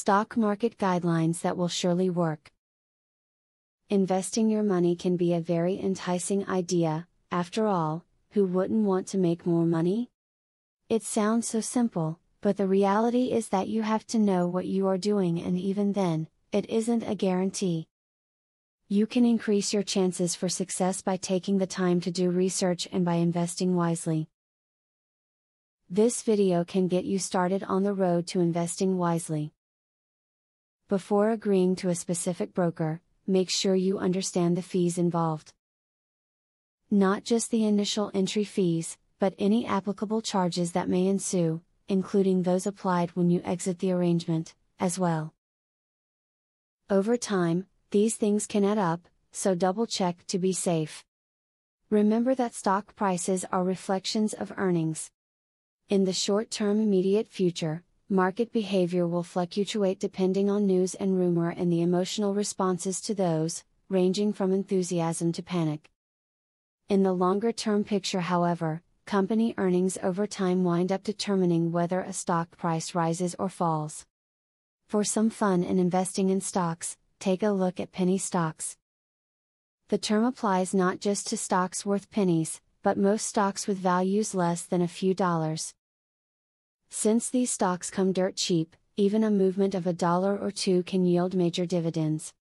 Stock market guidelines that will surely work. Investing your money can be a very enticing idea. After all, who wouldn't want to make more money? It sounds so simple, but the reality is that you have to know what you are doing, and even then, it isn't a guarantee. You can increase your chances for success by taking the time to do research and by investing wisely. This video can get you started on the road to investing wisely. Before agreeing to a specific broker, make sure you understand the fees involved. Not just the initial entry fees, but any applicable charges that may ensue, including those applied when you exit the arrangement, as well. Over time, these things can add up, so double check to be safe. Remember that stock prices are reflections of earnings. In the short-term immediate future, market behavior will fluctuate depending on news and rumor and the emotional responses to those, ranging from enthusiasm to panic. In the longer-term picture, however, company earnings over time wind up determining whether a stock price rises or falls. For some fun in investing in stocks, take a look at penny stocks. The term applies not just to stocks worth pennies, but most stocks with values less than a few dollars. Since these stocks come dirt cheap, even a movement of $1 or $2 can yield major dividends.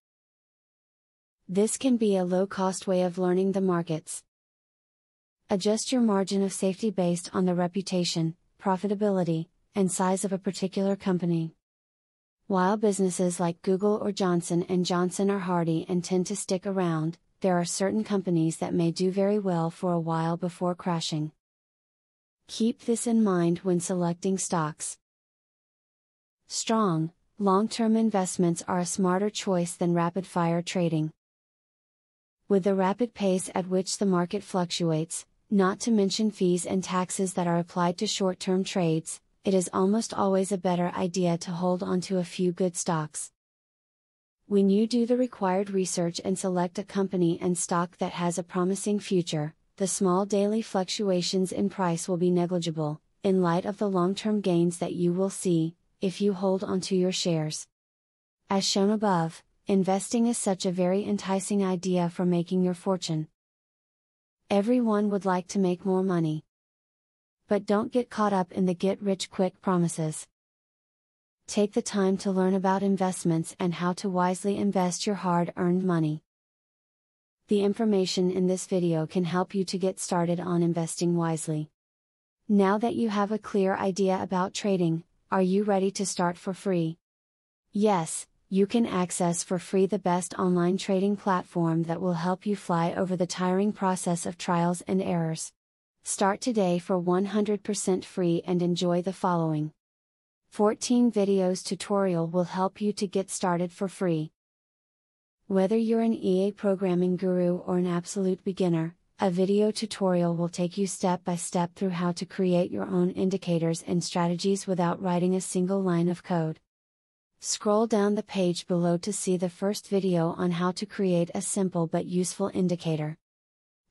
This can be a low-cost way of learning the markets. Adjust your margin of safety based on the reputation, profitability, and size of a particular company. While businesses like Google or Johnson & Johnson are hardy and tend to stick around, there are certain companies that may do very well for a while before crashing. Keep this in mind when selecting stocks. Strong, long-term investments are a smarter choice than rapid-fire trading. With the rapid pace at which the market fluctuates, not to mention fees and taxes that are applied to short-term trades, it is almost always a better idea to hold on to a few good stocks. When you do the required research and select a company and stock that has a promising future, the small daily fluctuations in price will be negligible, in light of the long-term gains that you will see, if you hold onto your shares. As shown above, investing is such a very enticing idea for making your fortune. Everyone would like to make more money. But don't get caught up in the get-rich-quick promises. Take the time to learn about investments and how to wisely invest your hard-earned money. The information in this video can help you to get started on investing wisely. Now that you have a clear idea about trading, are you ready to start for free? Yes, you can access for free the best online trading platform that will help you fly over the tiring process of trials and errors. Start today for 100% free and enjoy the following 14 videos tutorial will help you to get started for free. Whether you're an EA programming guru or an absolute beginner, a video tutorial will take you step by step through how to create your own indicators and strategies without writing a single line of code. Scroll down the page below to see the first video on how to create a simple but useful indicator.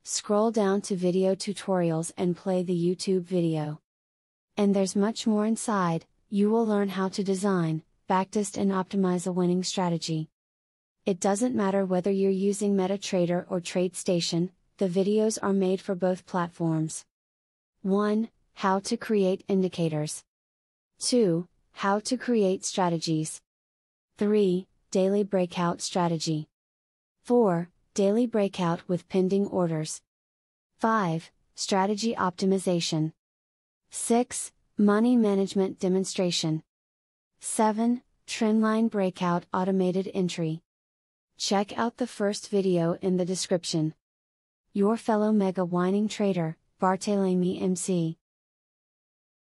Scroll down to video tutorials and play the YouTube video. And there's much more inside. You will learn how to design, backtest and optimize a winning strategy. It doesn't matter whether you're using MetaTrader or TradeStation, the videos are made for both platforms. 1. How to create indicators. 2. How to create strategies. 3. Daily breakout strategy. 4. Daily breakout with pending orders. 5. Strategy optimization. 6. Money management demonstration. 7. Trendline breakout automated entry. Check out the first video in the description. Your fellow mega winning trader, Barthelemy MC.